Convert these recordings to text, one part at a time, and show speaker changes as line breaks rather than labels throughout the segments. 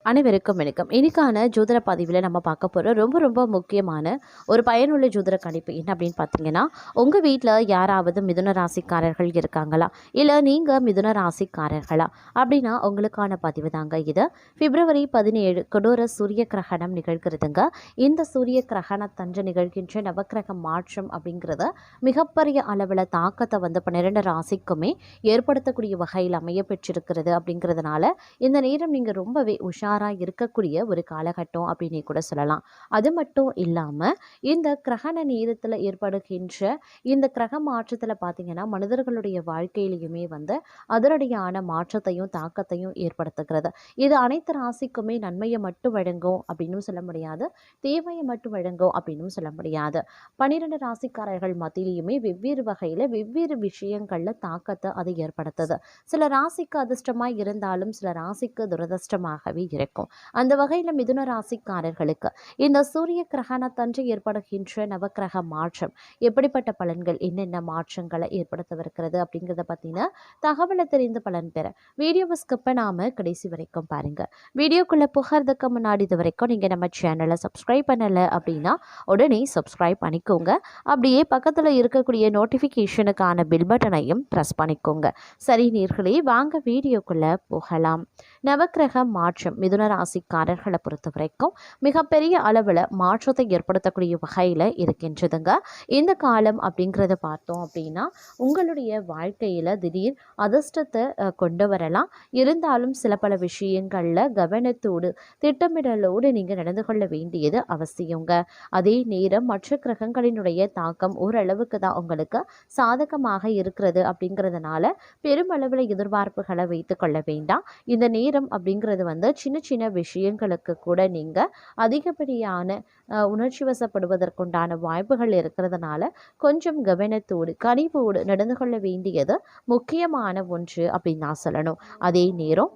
அனைவருக்கும் வணக்கம். இன்னைக்கான ஜோதிட பதிவில் நம்ம பார்க்க போகிற ரொம்ப ரொம்ப முக்கியமான ஒரு பயனுள்ள ஜோதிட கணிப்பு என்ன அப்படின்னு பார்த்தீங்கன்னா, உங்கள் வீட்டில் யாராவது மிதுன ராசிக்காரர்கள் இருக்காங்களா, இல்லை நீங்கள் மிதுன ராசிக்காரர்களா அப்படின்னா உங்களுக்கான பதிவு தாங்க இது. பிப்ரவரி 17 கொடூர சூரிய கிரகணம் நிகழ்கிறதுங்க. இந்த சூரிய கிரகணத்தன்று நிகழ்கின்ற நவக்கிரக மாற்றம் அப்படிங்கிறது மிகப்பெரிய அளவில் தாக்கத்தை வந்து 12 ராசிக்குமே ஏற்படுத்தக்கூடிய வகையில் அமைய பெற்றிருக்கிறது. அப்படிங்கிறதுனால இந்த நேரம் நீங்கள் ரொம்பவே இருக்கக்கூடிய ஒரு காலகட்டம் அப்படின்னு கூட சொல்லலாம். அது மட்டும் இல்லாமல் இந்த கிரகண நேரத்தில் ஏற்படுகின்ற இந்த கிரக மாற்றத்தில் பார்த்தீங்கன்னா மனிதர்களுடைய வாழ்க்கையிலையுமே வந்து அதனுடையான மாற்றத்தையும் தாக்கத்தையும் ஏற்படுத்துகிறது. இது அனைத்து ராசிக்குமே நன்மையை மட்டும் வழங்கும் அப்படின்னு சொல்ல முடியாது, தேவையை மட்டும் வழங்கும் அப்படின்னு சொல்ல முடியாது. 12 ராசிக்காரர்கள் மத்தியிலையுமே வெவ்வேறு வகையில் வெவ்வேறு விஷயங்களில் தாக்கத்தை அது ஏற்படுத்துது. சில ராசிக்கு அதிர்ஷ்டமாக இருந்தாலும் சில ராசிக்கு துரதிர்ஷ்டமாகவே இருக்கும். அந்த வகையில் மிதுன ராசிக்காரர்களுக்கு இந்த சூரிய கிரகணத்தன்று ஏற்படுகின்ற நவக்கிரக மாற்றம் எப்படிப்பட்ட பலன்கள், என்னென்ன மாற்றங்களை ஏற்படுத்தவிருக்கிறது அப்படிங்கிறத பற்றின தகவலை தெரிந்து பலன் பெற வீடியோவை ஸ்கிப் பண்ணாம கடைசி வரைக்கும் பாருங்க. வீடியோக்குள்ள புகறதுக்கு முன்னாடி இது வரைக்கும் நீங்க நம்ம சேனலை சப்ஸ்கிரைப் பண்ணலை அப்படின்னா உடனே சப்ஸ்கிரைப் பண்ணிக்கோங்க. அப்படியே பக்கத்தில் இருக்கக்கூடிய நோட்டிஃபிகேஷனுக்கான பில் பட்டனையும் ப்ரெஸ் பண்ணிக்கோங்க. சரி நேர்களே, வாங்க வீடியோக்குள்ள போகலாம். நவக்கிரக மாற்றம் மிதுன ராசிக்காரர்களை பொறுத்த வரைக்கும் மிகப்பெரிய அளவில் மாற்றத்தை ஏற்படுத்தக்கூடிய வகையில் இருக்கின்றதுங்க. இந்த காலம் அப்படிங்கிறத பார்த்தோம் அப்படின்னா உங்களுடைய வாழ்க்கையில் திடீர் அதிர்ஷ்டத்தை கொண்டு வரலாம். இருந்தாலும் சில பல விஷயங்களில் கவனத்தோடு திட்டமிடலோடு நீங்கள் நடந்து கொள்ள வேண்டியது அவசியங்க. அதே நேரம் மற்ற கிரகங்களினுடைய தாக்கம் ஓரளவுக்கு தான் உங்களுக்கு சாதகமாக இருக்கிறது. அப்படிங்கிறதுனால பெருமளவில் எதிர்பார்ப்புகளை வைத்து கொள்ள வேண்டாம். இந்த நேரம் அப்படிங்கிறது வந்து சின்ன சின்ன விஷயங்களுக்கு கூட நீங்கள் அதிகப்படியான உணர்ச்சி வசப்படுவதற்குண்டான வாய்ப்புகள் இருக்கிறதுனால கொஞ்சம் கவனத்தோடு கனிவோடு நடந்து கொள்ள வேண்டியது முக்கியமான ஒன்று அப்படின்னு நான் சொல்லணும். அதே நேரம்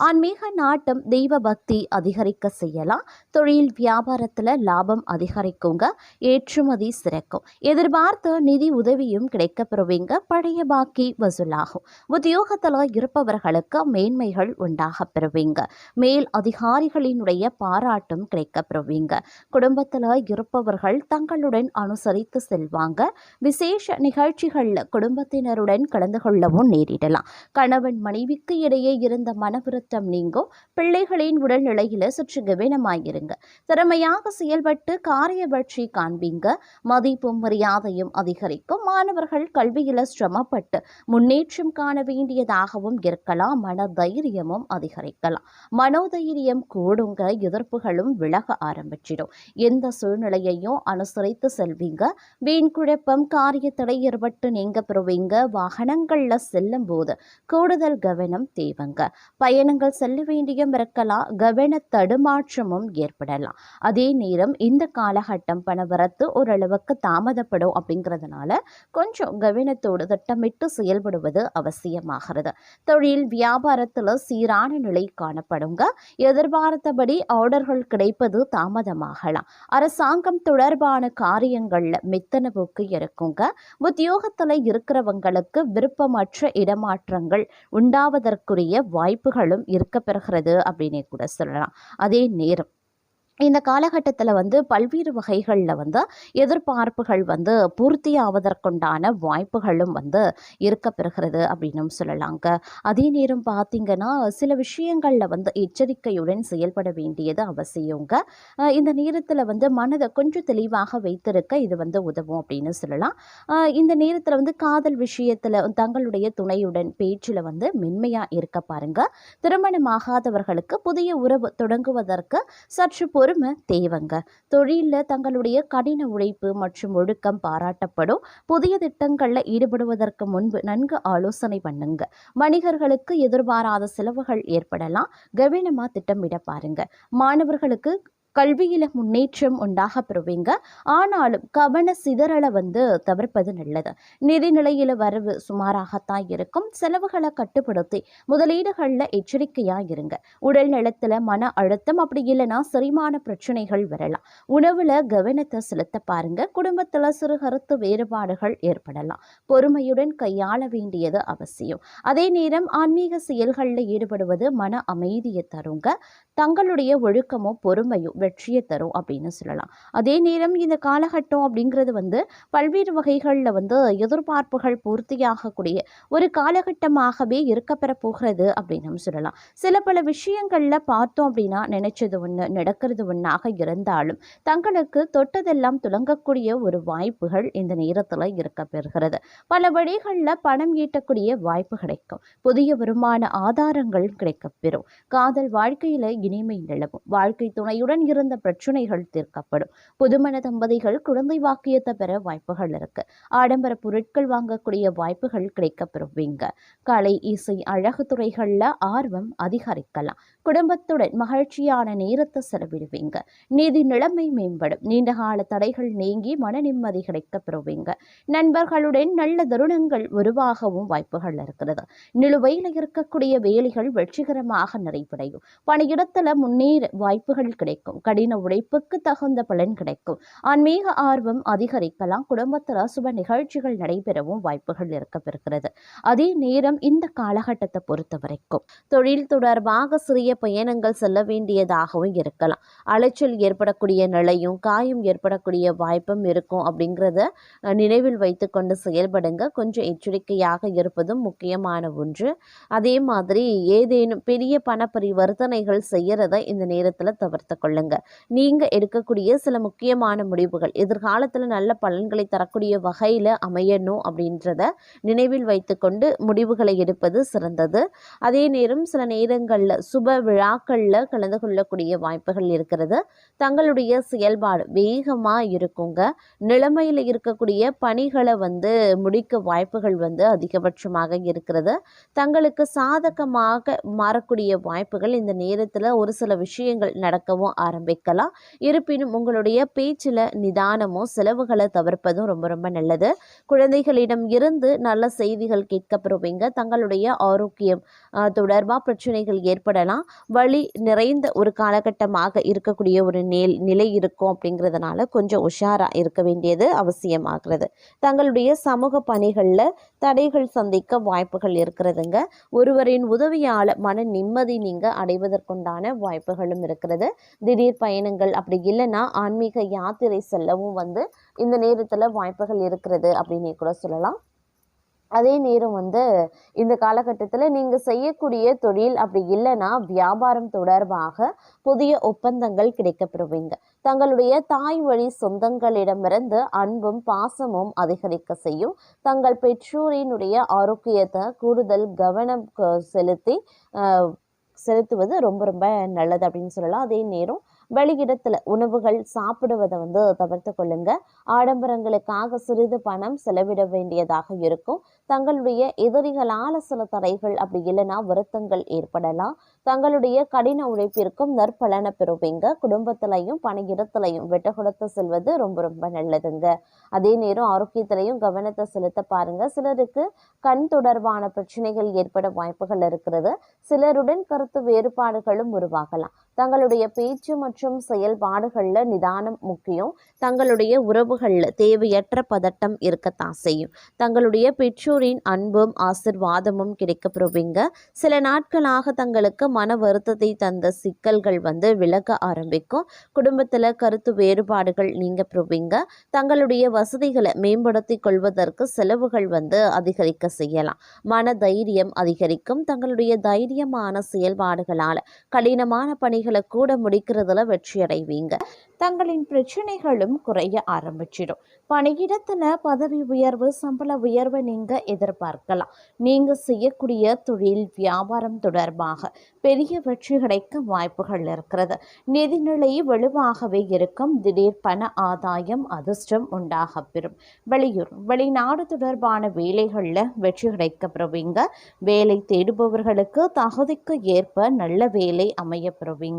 ஆன்மீக நாட்டம் தெய்வ பக்தி அதிகரிக்க செய்யலாம். தொழில் வியாபாரத்தில் லாபம் அதிகரிக்குங்க. ஏற்றுமதி சிறக்கும். எதிர்பார்த்த நிதி உதவியும் கிடைக்கப்பெறுவீங்க. பழைய பாக்கி வசூலாகும். உத்தியோகத்தில் இருப்பவர்களுக்கு மேன்மைகள் உண்டாக பெறுவீங்க. மேல் அதிகாரிகளினுடைய பாராட்டும் கிடைக்கப்பெறுவீங்க. குடும்பத்தில் இருப்பவர்கள் தங்களுடன் அனுசரித்து செல்வாங்க. விசேஷ நிகழ்ச்சிகளில் குடும்பத்தினருடன் கலந்து கொள்ளவும் நேரிடலாம். கணவன் மனைவிக்கு இடையே இருந்த மனவிருத்தம் நீங்கும். பிள்ளைகளின் உடல்நிலையில சற்று கவனமாயிருங்க. திறமையாக செயல்பட்டு காரிய வெற்றி காண்பீங்க. மதிப்பும் மரியாதையும் அதிகரிக்கும். மாணவர்கள் கல்வியில சிரமப்பட்டு முன்னேற்றம் காண வேண்டியதாகவும் இருக்கலாம். மன தைரியமும் அதிகரிக்கலாம். மனோதைரியம் கூடுங்க. எதிர்ப்புகளும் விலக ஆரம்பிச்சிடும். எந்த சூழ்நிலையையும் அனுசரித்து செல்வீங்க. வீண் குழப்பம் காரிய தடை ஏற்பட்டு நீங்க பெறுவீங்க. வாகனங்கள்ல செல்லும் போது கூடுதல் கவனம் தேவைங்க. பயணங்கள் செல்ல வேண்டியும் இருக்கலாம். கவன தடுமாற்றமும் ஏற்படலாம். அதே நேரம் இந்த காலகட்டம் பணவரத்து ஓரளவுக்கு தாமதப்படும். அப்படிங்கிறதுனால கொஞ்சம் கவனத்தோடு திட்டமிட்டு செயல்படுவது அவசியமாகிறது. தொழில் வியாபாரத்தில் சீரான நிலை காணப்படுங்க. எதிர்பார்த்தபடி ஆர்டர்கள் கிடைப்பது தாமதமாகலாம். அரசாங்கம் தொடர்பான காரியங்கள்ல மெத்தன போக்கு இருக்குங்க. உத்தியோகத்தில் இருக்கிறவங்களுக்கு விருப்பமற்ற இடமாற்றங்கள் உண்டாவதற்குரிய வாய்ப்புகளும் இருக்க பெறுகிறது அப்படின்னு கூட சொல்லலாம். அதே நேரம் இந்த காலகட்டத்தில் வந்து பல்வேறு வகைகளில் வந்து எதிர்பார்ப்புகள் வந்து பூர்த்தி ஆவதற்குண்டான வாய்ப்புகளும் வந்து இருக்க பெறுகிறது அப்படின்னும் சொல்லலாங்க. அதே நேரம் பார்த்திங்கன்னா சில விஷயங்களில் வந்து எச்சரிக்கையுடன் செயல்பட வேண்டியது அவசியங்க. இந்த நேரத்தில் வந்து மனதை கொஞ்சம் தெளிவாக வைத்திருக்க இது வந்து உதவும் அப்படின்னு சொல்லலாம். இந்த நேரத்தில் வந்து காதல் விஷயத்தில் தங்களுடைய துணையுடன் பேச்சில் வந்து மென்மையாக இருக்க பாருங்க. திருமணமாகாதவர்களுக்கு புதிய உறவு தொடங்குவதற்கு சற்று பொறுமை தேவைங்க. தொழிலில் தங்களுடைய கடின உழைப்பு மற்றும் ஒழுக்கம் பாராட்டப்படும். புதிய திட்டங்களில் ஈடுபடுவதற்கு முன்பு நன்கு ஆலோசனை பண்ணுங்க. வணிகர்களுக்கு எதிர்பாராத செலவுகள் ஏற்படலாம். கவனமாக திட்டமிட பாருங்க. மாணவர்களுக்கு கல்வியில் முன்னேற்றம் உண்டாக பெறுவீங்க. ஆனாலும் கவன சிதறலை வந்து தவிர்ப்பது நல்லது. நிதிநிலையில் வரவு சுமாராகத்தான் இருக்கும். செலவுகளை கட்டுப்படுத்தி முதலீடுகளில் எச்சரிக்கையாக இருங்க. உடல் நலத்தில் மன அழுத்தம் அப்படி இல்லைன்னா செரிமான பிரச்சனைகள் வரலாம். உணவில் கவனத்தை செலுத்த பாருங்க. குடும்பத்தில் சிறு கருத்து வேறுபாடுகள் ஏற்படலாம். பொறுமையுடன் கையாள வேண்டியது அவசியம். அதே நேரம் ஆன்மீக செயல்களில் ஈடுபடுவது மன அமைதியை தருங்க. தங்களுடைய ஒழுக்கமும் பொறுமையும் வெற்றியை தரும் அப்படின்னு சொல்லலாம். அதே நேரம் இந்த காலகட்டம் அப்படிங்கிறது வந்து பல்வேறு வகைகளில் வந்து எதிர்பார்ப்புகள் பூர்த்தியாகக்கூடிய ஒரு காலகட்டமாகவே இருக்கப்பெற போகிறது அப்படின்னு நம்ம சொல்லலாம். சில பல விஷயங்களில் பார்த்தோம் அப்படின்னா நினைச்சது ஒன்று நடக்கிறது ஒன்றாக இருந்தாலும் தங்களுக்கு தொட்டதெல்லாம் துலங்கக்கூடிய ஒரு வாய்ப்புகள் இந்த நேரத்தில் இருக்க பெறுகிறது. பல வழிகளில் பணம் ஈட்டக்கூடிய வாய்ப்பு கிடைக்கும். புதிய வருமான ஆதாரங்கள் கிடைக்கப்பெறும். காதல் வாழ்க்கையில இனிமை நிலவும். வாழ்க்கை துணையுடன் இருந்த பிரச்சனைகள் தீர்க்கப்படும். புதுமண தம்பதிகள் குழந்தை வாக்கியத்தை பெற வாய்ப்புகள் இருக்கு. ஆடம்பர பொருட்கள் வாங்கக்கூடிய வாய்ப்புகள் கிடைக்கப்பெறுவீங்க. கலை, இசை, அழகு துறைகள்ல ஆர்வம் அதிகரிக்கலாம். குடும்பத்துடன் மகிழ்ச்சியான நேரத்தை செலவிடுவீங்க. நிதி நிலைமை மேம்படும். நீண்டகால தடைகள் நீங்கி மன நிம்மதி கிடைக்கப்பெறுவீங்க. நண்பர்களுடன் நல்ல தருணங்கள் உருவாகவும் வாய்ப்புகள் இருக்கிறது. நிலுவையில் இருக்கக்கூடிய வேலைகள் வெற்றிகரமாக நிறைவடையும். பணியிடத்துல முன்னேற வாய்ப்புகள் கிடைக்கும். கடின உழைப்புக்கு தகுந்த பலன் கிடைக்கும். ஆன்மீக ஆர்வம் அதிகரிக்கலாம். குடும்பத்துல சுப நிகழ்ச்சிகள் நடைபெறவும் வாய்ப்புகள் இருக்கப்பெறுகிறது. அதே நேரம் இந்த காலகட்டத்தை பொறுத்த வரைக்கும் தொழில் தொடர்பாக சிறிய பயணங்கள் செல்ல வேண்டியதாகவும் இருக்கலாம். அலைச்சல் ஏற்படக்கூடிய நிலையும் காயம் ஏற்படக்கூடிய வாய்ப்பும் இருக்கும் அப்படிங்கிறத நினைவில் வைத்து கொண்டு செயல்படுங்க. கொஞ்சம் எச்சரிக்கையாக இருப்பதும் முக்கியமான ஒன்று. அதே மாதிரி ஏதேனும் பெரிய பண பரிவர்த்தனைகள் செய்யறத இந்த நேரத்தில் தவிர்த்து கொள்ளுங்க. நீங்க எடுக்கக்கூடிய சில முக்கியமான முடிவுகள் எதிர்காலத்தில் நல்ல பலன்களை தரக்கூடிய வகையில் அமையணும் அப்படின்றத நினைவில் வைத்துக்கொண்டு முடிவுகளை எடுப்பது சிறந்தது. அதே நேரம் சில நேரங்களில் சுப விழாக்களில் கலந்து கொள்ளக்கூடிய வாய்ப்புகள் இருக்கிறது. தங்களுடைய செயல்பாடு வேகமாக இருக்குங்க. நிலைமையில் இருக்கக்கூடிய பணிகளை வந்து முடிக்க வாய்ப்புகள் வந்து அதிகபட்சமாக இருக்கிறது. தங்களுக்கு சாதகமாக மாறக்கூடிய வாய்ப்புகள் இந்த நேரத்தில் ஒரு சில விஷயங்கள் நடக்கவும் ஆரம்பிக்கலாம். இருப்பினும் உங்களுடைய பேச்சில் நிதானமும் செலவுகளை தவிர்ப்பதும் ரொம்ப ரொம்ப நல்லது. குழந்தைகளிடம் இருந்து நல்ல செய்திகள் கேட்கப்படுவீங்க. தங்களுடைய ஆரோக்கியம் தொடர்பாக பிரச்சனைகள் ஏற்படலாம். வலி நிறைந்த ஒரு காலகட்டமாக இருக்கக்கூடிய ஒரு நிலை இருக்கும். அப்படிங்கிறதுனால கொஞ்சம் உஷாராக இருக்க வேண்டியது அவசியமாகிறது. தங்களுடைய சமூக பணிகளில் தடைகள் சந்திக்க வாய்ப்புகள் இருக்கிறதுங்க. ஒருவரின் உதவியால் மன நிம்மதி நீங்க அடைவதற்குண்டான வாய்ப்புகளும் இருக்கிறது. திடீர் பயணங்கள் அப்படி இல்லைன்னா ஆன்மீக யாத்திரை செல்லவும் வந்து இந்த நேரத்தில் வாய்ப்புகள் இருக்கிறது அப்படின்னு கூட சொல்லலாம். அதே நேரம் வந்து இந்த காலகட்டத்தில் நீங்கள் செய்யக்கூடிய தொழில் அப்படி இல்லைன்னா வியாபாரம் தொடர்பாக புதிய ஒப்பந்தங்கள் கிடைக்கப்பெறுவீங்க. தங்களுடைய தாய் வழி சொந்தங்களிடமிருந்து அன்பும் பாசமும் அதிகரிக்க செய்யும். தங்கள் பெற்றோரினுடைய ஆரோக்கியத்தை கூடுதல் கவனம் செலுத்துவது ரொம்ப ரொம்ப நல்லது அப்படின்னு சொல்லலாம். அதே நேரம் வெளியிடத்துல உணவுகள் சாப்பிடுவதை வந்து தவிர்த்து கொள்ளுங்க. ஆடம்பரங்களுக்காக சிறிது பணம் செலவிட வேண்டியதாக இருக்கும். தங்களுடைய எதிரிகளால சில தடைகள் அப்படி இல்லைன்னா வருத்தங்கள் ஏற்படலாம். தங்களுடைய கடின உழைப்பிற்கும் நற்பலனை பெறுவீங்க. குடும்பத்திலையும் பணியிடத்திலையும் விட்டு கொடுத்து செல்வது ரொம்ப ரொம்ப நல்லதுங்க. அதே நேரம் ஆரோக்கியத்திலையும் கவனத்தை செலுத்த பாருங்க. சிலருக்கு கண் தொடர்பான பிரச்சனைகள் ஏற்பட வாய்ப்புகள் இருக்கிறது. சிலருடன் கருத்து வேறுபாடுகளும் உருவாகலாம். தங்களுடைய பேச்சு மற்றும் செயல்பாடுகள்ல நிதானம் முக்கியம். தங்களுடைய உறவுகள்ல தேவையற்ற பதட்டம் இருக்கத்தான் செய்யும். தங்களுடைய பெற்றோரின் அன்பும் ஆசிர்வாதமும் கிடைக்கப்பெறுவீங்க. சில நாட்களாக தங்களுக்கு மன வருத்தத்தை தந்த சிக்கல்கள் வந்து விலக ஆரம்பிக்கும். குடும்பத்துல கருத்து வேறுபாடுகள் நீங்க பெறுவீங்க. தங்களுடைய வசதிகளை மேம்படுத்திக் கொள்வதற்கு செலவுகள் வந்து அதிகரிக்க செய்யலாம். மன தைரியம் அதிகரிக்கும். தங்களுடைய தைரியமான செயல்பாடுகளால கடினமான பணிகளை கூட முடிக்கிறதுல வெற்றி அடைவீங்க. தங்களின் பிரச்சனைகளும் குறைய ஆரம்பிச்சிடும். பணியிடத்துல பதவி உயர்வு, சம்பள உயர்வை நீங்க எதிர்பார்க்கலாம். நீங்க செய்யக்கூடிய தொழில் வியாபாரம் தொடர்பாக பெரிய வெற்றி கிடைக்க வாய்ப்புகள் இருக்கிறது. நிதிநிலை வலுவாகவே இருக்கும். திடீர் பண ஆதாயம், அதிர்ஷ்டம் உண்டாக பெறும். வெளியூர் வெளிநாடு தொடர்பான வேலைகள்ல வெற்றி கிடைக்கப்பெறுவீங்க. வேலை தேடுபவர்களுக்கு தகுதிக்கு ஏற்ப நல்ல வேலை அமையப்பெறுவீங்க.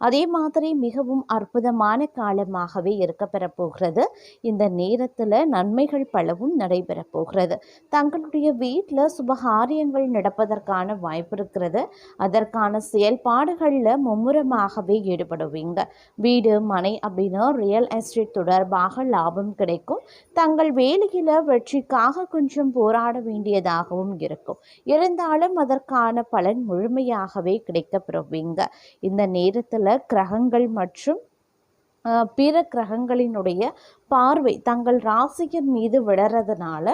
அதே மாதிரி மிகவும் அற்புதமான காலமாகவே இருக்கப்பெற போகிறது. இந்த நேரத்துல நன்மைகள் பலவும் நடைபெற போகிறது. தங்களுடைய வீட்டில் சுபகாரியங்கள் நடப்பதற்கான வாய்ப்பு இருக்கிறது. அதற்கான
தொடர்பான செயல்பாடுகளில் மும்முரமாகவே ஈடுபடுவீங்க. வீடு மனை அப்படின்னா ரியல் எஸ்டேட் தொடர்பாக லாபம் கிடைக்கும். தங்கள் வேலையில் வெற்றிக்காக கொஞ்சம் போராட வேண்டியதாகவும் இருக்கும். இருந்தாலும் அதற்கான பலன் முழுமையாகவே கிடைக்கப்பெறுவீங்க. இந்த நேரத்தில் கிரகங்கள் மற்றும் பிற கிரகங்களினுடைய பார்வை தங்கள் ராசியின் மீது விடுறதுனால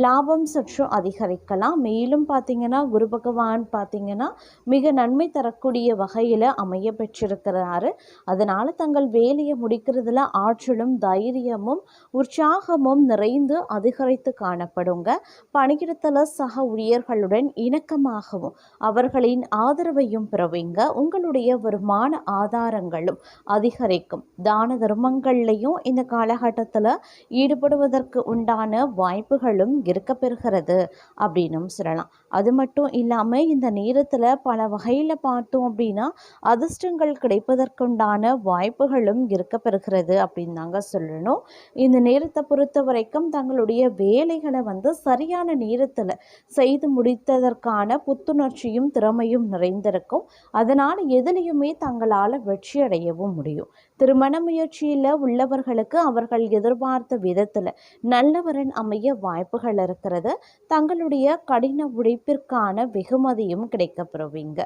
லாபம் சற்று அதிகரிக்கலாம். மேலும் பார்த்தீங்கன்னா குரு பகவான் பார்த்தீங்கன்னா மிக நன்மை தரக்கூடிய வகையில் அமைய பெற்றிருக்கிறாரு. அதனால் தங்கள் வேலையை முடிக்கிறதுல ஆற்றலும் தைரியமும் உற்சாகமும் நிறைந்து அதிகரித்து காணப்படுங்க. பணியிடத்தில் சக ஊழியர்களுடன் இணக்கமாகவும் அவர்களின் ஆதரவையும் பெறுவீங்க. உங்களுடைய வருமான ஆதாரங்களும் அதிகரிக்கும். தான தர்மங்கள்லையும் இந்த காலகட்டத்தில் ஈடுபடுவதற்கு உண்டான வாய்ப்புகளும் இருக்கப்பெறுகிறது அப்படின்னும் சொல்லலாம். அது மட்டும் இல்லாமல் இந்த நேரத்தில் பல வகையில் பார்த்தோம் அப்படின்னா அதிர்ஷ்டங்கள் கிடைப்பதற்குண்டான வாய்ப்புகளும் இருக்கப்பெறுகிறது அப்படின்னு தாங்க சொல்லணும். இந்த நேரத்தை பொறுத்த வரைக்கும் தங்களுடைய வேலைகளை சரியான நேரத்தில் செய்து முடித்ததற்கான புத்துணர்ச்சியும் திறமையும் நிறைந்திருக்கும். அதனால் எதிலையுமே தங்களால் வெற்றி அடையவும் முடியும். திருமண முயற்சியில் உள்ளவர்களுக்கு அவர்கள் எதிர்பார்த்த விதத்தில் நல்லவரன் அமைய வாய்ப்புகள் இருக்கிறது. தங்களுடைய கடின உழைப்பிற்கான வெகுமதியும் கிடைக்கப்பெறுவீங்க.